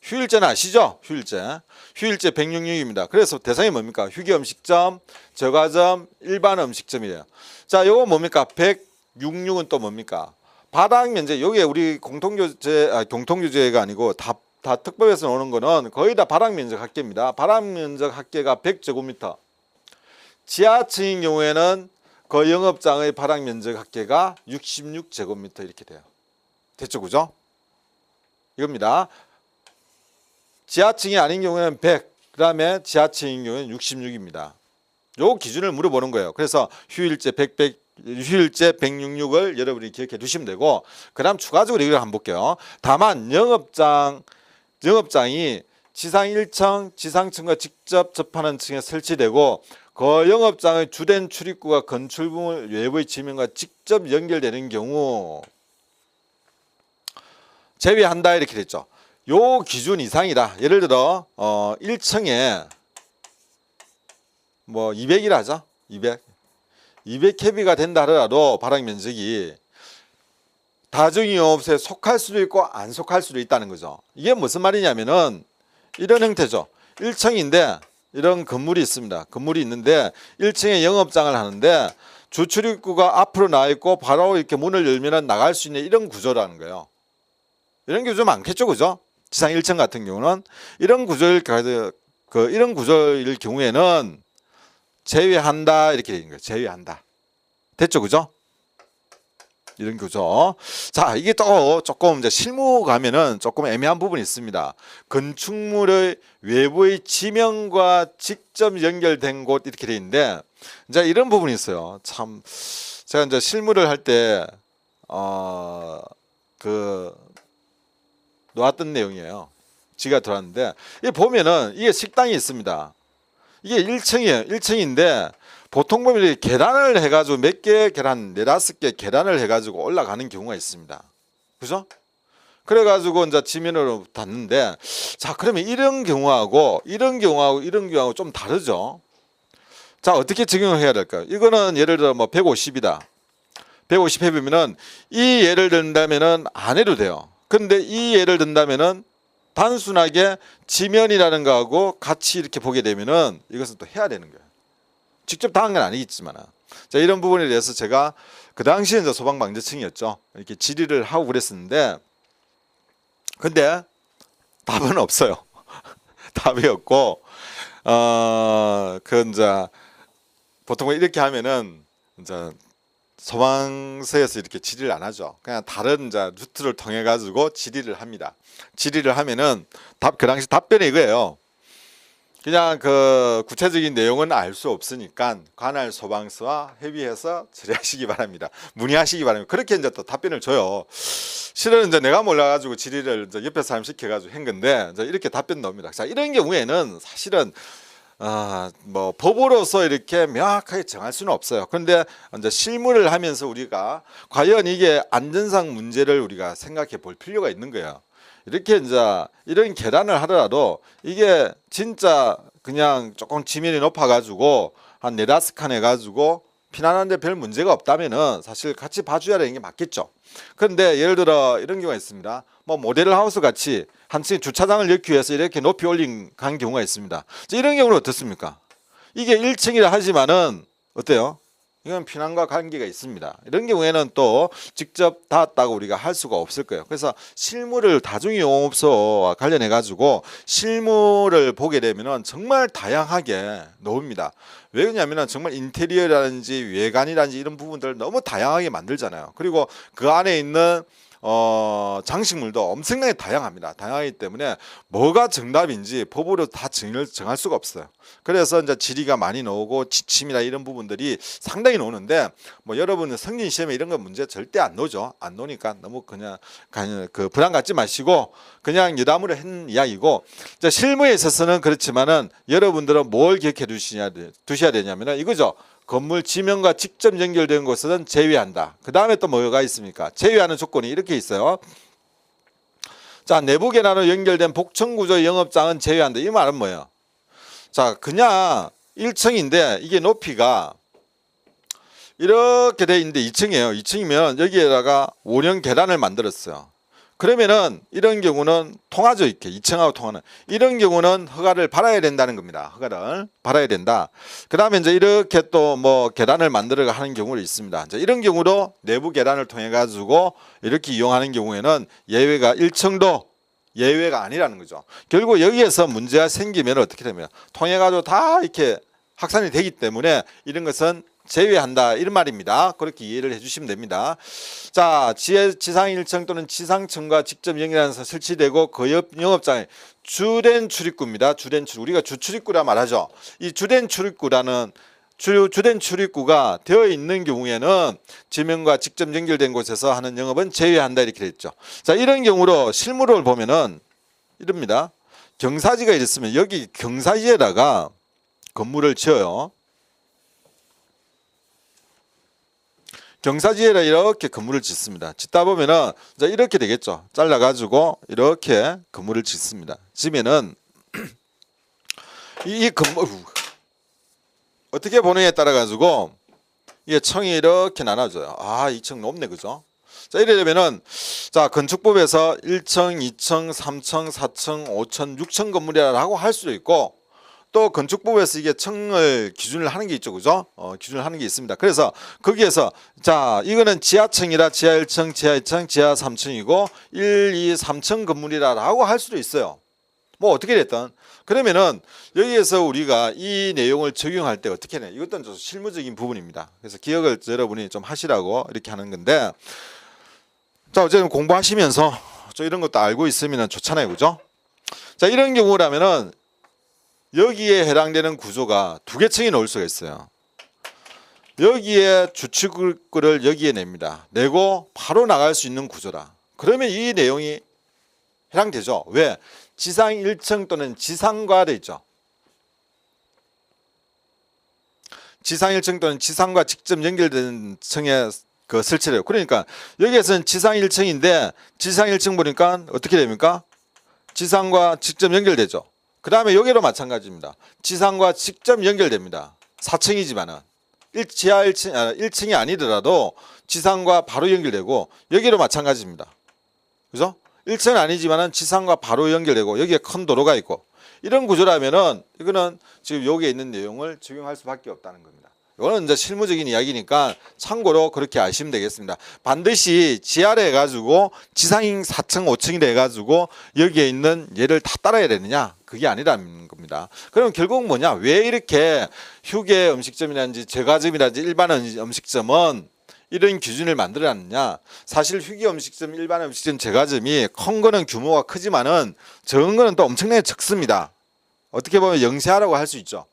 휴일제는 아시죠? 휴일제 166입니다. 그래서 대상이 뭡니까? 휴게 음식점, 저가점, 일반 음식점이에요. 자, 요거 뭡니까? 166은 또 뭡니까? 바닥 면적, 여기에 우리 공통규제가 아니고 다 특법에서 오는 거는 거의 다 바닥 면적 합계입니다. 바닥 면적 합계가 100제곱미터. 지하층인 경우에는 그 영업장의 바닥 면적 합계가 66제곱미터 이렇게 돼요. 됐죠, 그죠? 이겁니다. 지하층이 아닌 경우에는 100, 그 다음에 지하층인 경우에는 66입니다. 요 기준을 물어보는 거예요. 그래서 휴일제 166을 여러분이 기억해 두시면 되고, 그 다음 추가적으로 이걸 한번 볼게요. 다만 영업장이 지상 1층, 지상층과 직접 접하는 층에 설치되고 그 영업장의 주된 출입구가 건축물 외부의 지면과 직접 연결되는 경우 제외한다 이렇게 됐죠. 요 기준 이상이다. 예를 들어 1층에 뭐 200이라 하죠. 200kb가 된다 하더라도 바닥 면적이 다중이용업소에 속할 수도 있고 안 속할 수도 있다는 거죠. 이게 무슨 말이냐면은 이런 형태죠. 1층인데 이런 건물이 있습니다. 건물이 있는데 1층에 영업장을 하는데 주출입구가 앞으로 나와 있고 바로 이렇게 문을 열면 나갈 수 있는 이런 구조라는 거예요. 이런 게 좀 많겠죠, 그죠? 지상 1층 같은 경우는 이런 구조일 경우에는 제외한다 이렇게 되는 거예요. 제외한다. 됐죠, 그죠? 이런 구조. 자, 이게 또 조금 이제 실무 가면은 조금 애매한 부분이 있습니다. 건축물의 외부의 지면과 직접 연결된 곳 이렇게 돼 있는데 이제 이런 부분이 있어요. 참 제가 이제 실무를 할 때 놓았던 내용이에요. 지가 들어왔는데 이 보면은 이게 식당이 있습니다. 이게 1층이에요. 1층인데 보통 보면 계단을 해가지고 몇 개 계단, 4-5개 계단을 해가지고 올라가는 경우가 있습니다. 그죠? 그래가지고 이제 지면으로 닿는데, 자, 그러면 이런 경우하고 좀 다르죠? 자, 어떻게 적용을 해야 될까요? 이거는 예를 들어 뭐 150이다. 150 해보면은 이 예를 든다면은 안 해도 돼요. 근데 이 예를 든다면은 단순하게 지면이라는 거하고 같이 이렇게 보게 되면은 이것은 또 해야 되는 거예요. 직접 당한 건 아니겠지만, 자, 이런 부분에 대해서 제가 그 당시에 이제 소방방재청이었죠. 이렇게 질의를 하고 그랬었는데, 근데 답은 없어요. 답이 없고, 이제 보통 이렇게 하면은 이제 소방서에서 이렇게 질의를 안 하죠. 그냥 다른 이제 루트를 통해 가지고 질의를 합니다. 질의를 하면은 그 당시 답변이 이거예요. 그냥 그 구체적인 내용은 알 수 없으니까 관할 소방서와 협의해서 처리하시기 바랍니다. 문의하시기 바랍니다. 그렇게 이제 또 답변을 줘요. 실은 이제 내가 몰라가지고 질의를 이제 옆에 사람 시켜가지고 한 건데 이제 이렇게 답변 나옵니다. 자, 이런 경우에는 사실은 뭐 법으로서 이렇게 명확하게 정할 수는 없어요. 그런데 이제 실무를 하면서 우리가 과연 이게 안전상 문제를 우리가 생각해 볼 필요가 있는 거예요. 이렇게 이제 이런 계단을 하더라도 이게 진짜 그냥 조금 지면이 높아 가지고 한 4-5칸 해 가지고 피난하는데 별 문제가 없다면은 사실 같이 봐줘야 되는 게 맞겠죠. 그런데 예를 들어 이런 경우가 있습니다. 뭐 모델 하우스 같이 한 층 주차장을 넣기 위해서 이렇게 높이 올린 간 경우가 있습니다. 이런 경우는 어떻습니까? 이게 1층이라 하지만은 어때요? 이건 피난과 관계가 있습니다. 이런 경우에는 또 직접 닿았다고 우리가 할 수가 없을 거예요. 그래서 실물을 다중이용업소와 관련해 가지고 실물을 보게 되면은 정말 다양하게 나옵니다. 왜 그러냐면은 정말 인테리어라든지 외관이라든지 이런 부분들을 너무 다양하게 만들잖아요. 그리고 그 안에 있는 장식물도 엄청나게 다양합니다. 다양하기 때문에 뭐가 정답인지 법으로 다 정할 수가 없어요. 그래서 이제 질의가 많이 나오고 지침이나 이런 부분들이 상당히 나오는데 뭐 여러분은 성진 시험에 이런 거 문제 절대 안 나오죠. 안 나오니까 너무 그냥 그 부담 갖지 마시고 그냥 여담으로 한 이야기고, 실무에 있어서는 그렇지만은 여러분들은 뭘 기억해 두셔야 되냐면은 이거죠. 건물 지면과 직접 연결된 곳은 제외한다. 그 다음에 또 뭐가 있습니까? 제외하는 조건이 이렇게 있어요. 자, 내부 계단으로 연결된 복층구조 영업장은 제외한다. 이 말은 뭐예요? 자, 그냥 1층인데 이게 높이가 이렇게 돼 있는데 2층이에요. 2층이면 여기에다가 원형 계단을 만들었어요. 그러면은 이런 경우는 통하죠. 이렇게 2층하고 통하는 이런 경우는 허가를 받아야 된다는 겁니다. 허가를 받아야 된다. 그 다음에 이제 이렇게 또 뭐 계단을 만들어 하는 경우도 있습니다. 이제 이런 경우도 내부 계단을 통해 가지고 이렇게 이용하는 경우에는 예외가 1층도 예외가 아니라는 거죠. 결국 여기에서 문제가 생기면 어떻게 되면 통해 가지고 다 이렇게 확산이 되기 때문에 이런 것은 제외한다 이런 말입니다. 그렇게 이해를 해주시면 됩니다. 자, 지상 1층 또는 지상층과 직접 연결해서 설치되고 그 옆 영업장에 주된 출입구입니다. 주된 출입구, 우리가 주출입구라 말하죠. 이 주된 출입구라는 주된 출입구가 되어 있는 경우에는 지면과 직접 연결된 곳에서 하는 영업은 제외한다 이렇게 됐죠. 자, 이런 경우로 실물을 보면은 이럽니다. 경사지가 이랬으면 여기 경사지에다가 건물을 지어요. 경사지에다 이렇게 건물을 짓습니다. 짓다 보면은 이렇게 되겠죠. 잘라가지고 이렇게 건물을 짓습니다. 지면은 이 건물 어떻게 보느냐에 따라 가지고 이게 층이 이렇게 나눠져요. 아, 2층 높네, 그죠? 자, 이래 되면은 자, 건축법에서 1층, 2층, 3층, 4층, 5층, 6층 건물이라고 할 수도 있고, 또 건축법에서 이게 층을 기준을 하는 게 있죠, 그죠? 기준을 하는 게 있습니다. 그래서 거기에서 자, 이거는 지하층이라 지하 1층, 지하 2층, 지하 3층이고 1, 2, 3층 건물이라고 할 수도 있어요. 뭐 어떻게 됐든 그러면은 여기에서 우리가 이 내용을 적용할 때 어떻게 해야 돼? 이것도 좀 실무적인 부분입니다. 그래서 기억을 여러분이 좀 하시라고 이렇게 하는 건데, 자, 어쨌든 공부하시면서 좀 이런 것도 알고 있으면 좋잖아요, 그죠? 자, 이런 경우라면은 여기에 해당되는 구조가 두 개 층이 나올 수가 있어요. 여기에 주축구를 여기에 냅니다. 내고 바로 나갈 수 있는 구조라. 그러면 이 내용이 해당되죠. 왜? 지상 1층 또는 지상과 돼 있죠. 지상 1층 또는 지상과 직접 연결된 층에 그 설치를 해요. 그러니까 여기에서는 지상 1층인데 지상 1층 보니까 어떻게 됩니까? 지상과 직접 연결되죠. 그 다음에 여기도 마찬가지입니다. 지상과 직접 연결됩니다. 4층이지만은 지하 1층이 아니더라도 지상과 바로 연결되고 여기도 마찬가지입니다. 그죠? 1층은 아니지만은 지상과 바로 연결되고 여기에 큰 도로가 있고 이런 구조라면은 이거는 지금 여기에 있는 내용을 적용할 수밖에 없다는 겁니다. 이거는 이제 실무적인 이야기니까 참고로 그렇게 아시면 되겠습니다. 반드시 지하를 해가지고 지상이 4층, 5층이라 해가지고 여기에 있는 얘를 다 따라야 되느냐? 그게 아니라는 겁니다. 그럼 결국 뭐냐? 왜 이렇게 휴게 음식점이라든지 제과점이라든지 일반 음식점은 이런 기준을 만들어놨느냐? 사실 휴게 음식점, 일반 음식점, 제과점이 큰 거는 규모가 크지만은 적은 거는 또 엄청나게 적습니다. 어떻게 보면 영세하라고 할 수 있죠.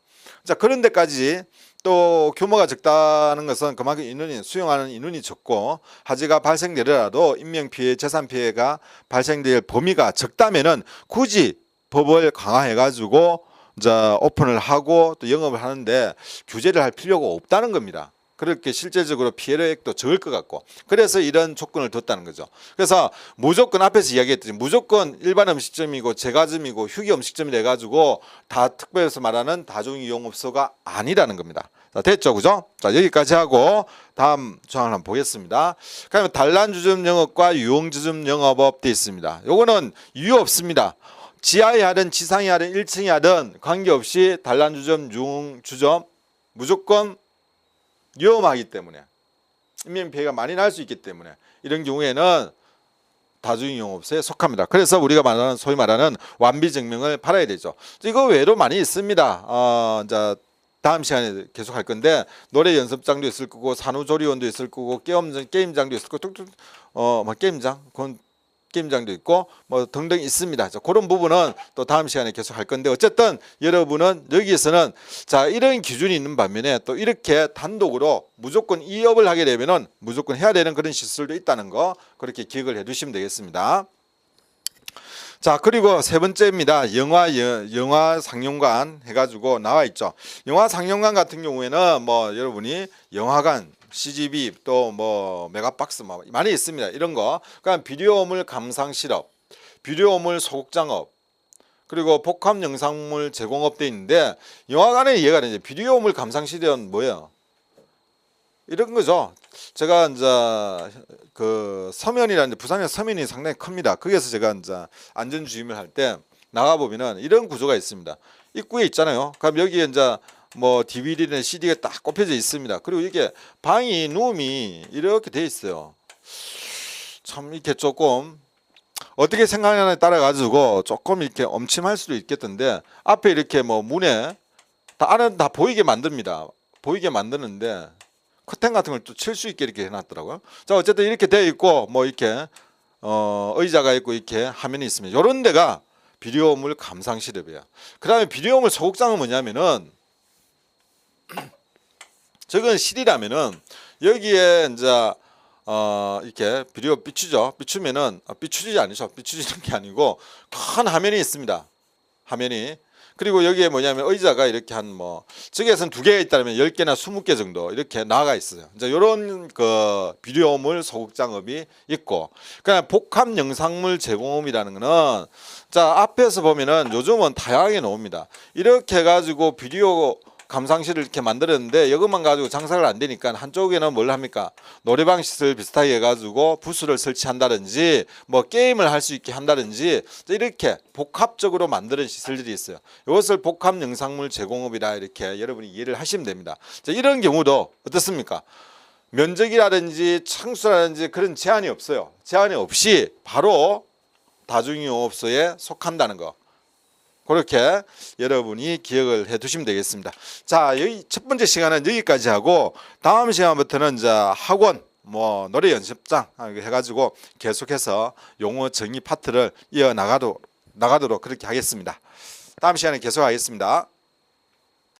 자, 그런 데까지 또 규모가 적다는 것은 그만큼 수용하는 인원이 적고 화재가 발생되더라도 인명피해, 재산피해가 발생될 범위가 적다면은 굳이 법을 강화해 가지고 이제 오픈을 하고 또 영업을 하는데 규제를 할 필요가 없다는 겁니다. 그렇게 실제적으로 피해액도 적을 것 같고 그래서 이런 조건을 뒀다는 거죠. 그래서 무조건 앞에서 이야기했듯이 무조건 일반 음식점이고 제과점이고 휴게 음식점이 돼가지고 다 특별해서 말하는 다중이용업소가 아니라는 겁니다. 자, 됐죠, 그죠? 자, 여기까지 하고 다음 조항을 한번 보겠습니다. 그러면 단란주점 영업과 유흥주점 영업업 되어 있습니다. 요거는 이유 없습니다. 지하에 하든 지상에 하든 1층에 하든 관계없이 단란주점, 유흥주점 무조건 위험하기 때문에 인명 피해가 많이 날 수 있기 때문에 이런 경우에는 다중이용업소에 속합니다. 그래서 우리가 말하는 소위 말하는 완비증명을 팔아야 되죠. 이거 외에도 많이 있습니다. 자, 다음 시간에 계속 할 건데 노래 연습장도 있을 거고 산후조리원도 있을 거고 게임장도 있을 거고 뭐 게임장 그건 게임장도 있고 뭐 등등 있습니다. 자, 그런 부분은 또 다음 시간에 계속 할 건데 어쨌든 여러분은 여기에서는 자 이런 기준이 있는 반면에 또 이렇게 단독으로 무조건 이 업을 하게 되면은 무조건 해야 되는 그런 시설도 있다는 거 그렇게 기억을 해 두시면 되겠습니다. 자, 그리고 세 번째입니다. 영화 상영관 해가지고 나와 있죠. 영화 상영관 같은 경우에는 뭐 여러분이 영화관 CGV 또 뭐 메가박스 뭐 많이 있습니다. 이런 거. 그러니까 비디오물 감상 실업, 비디오물 소극장업, 그리고 복합 영상물 제공업 돼 있는데 영화관에 이해가 되죠. 비디오물 감상 실업은 뭐예요? 이런 거죠. 제가 이제 그 서면이라는 부산의 서면이 상당히 큽니다. 거기에서 제가 이제 안전주임을 할 때 나가 보면은 이런 구조가 있습니다. 입구에 있잖아요. 그럼 여기에 이제 뭐 DVD나 CD가 딱 꼽혀져 있습니다. 그리고 이게 방이 누움이 이렇게 돼 있어요. 참 이렇게 조금 어떻게 생각하냐에 따라 가지고 조금 이렇게 엄침할 수도 있겠던데 앞에 이렇게 뭐 문에 다 안에 다 보이게 만듭니다. 보이게 만드는데 커튼 같은 걸 또 칠 수 있게 이렇게 해놨더라고요. 자, 어쨌든 이렇게 되어 있고 뭐 이렇게 의자가 있고 이렇게 화면이 있습니다. 이런 데가 비디오물 감상 실업이에요. 그다음에 비디오물 소극장은 뭐냐면은 저건 실이라면은 여기에 이제 이렇게 비디오 비추죠. 비추면은 비추지 아니죠. 비추지는 게 아니고 큰 화면이 있습니다. 화면이. 그리고 여기에 뭐냐면 의자가 이렇게 한 뭐 저기에서는 2개가 있다면 10개나 20개 정도 이렇게 나가 있어요. 이제 이런 그 비디오물 소극장업이 있고 그냥 복합 영상물 제공업이라는 거는 자 앞에서 보면은 요즘은 다양하게 나옵니다. 이렇게 해가지고 비디오 감상실을 이렇게 만들었는데 이것만 가지고 장사가 안 되니까 한쪽에는 뭘 합니까? 노래방 시설 비슷하게 해가지고 부스를 설치한다든지 뭐 게임을 할 수 있게 한다든지 이렇게 복합적으로 만드는 시설들이 있어요. 이것을 복합 영상물 제공업이라 이렇게 여러분이 이해를 하시면 됩니다. 자, 이런 경우도 어떻습니까? 면적이라든지 창수라든지 그런 제한이 없어요. 제한이 없이 바로 다중이용업소에 속한다는 거. 그렇게 여러분이 기억을 해 두시면 되겠습니다. 자, 여기 첫 번째 시간은 여기까지 하고 다음 시간부터는 이제 학원 뭐 노래 연습장 해가지고 계속해서 용어 정의 파트를 이어 나가도록 그렇게 하겠습니다. 다음 시간에 계속하겠습니다.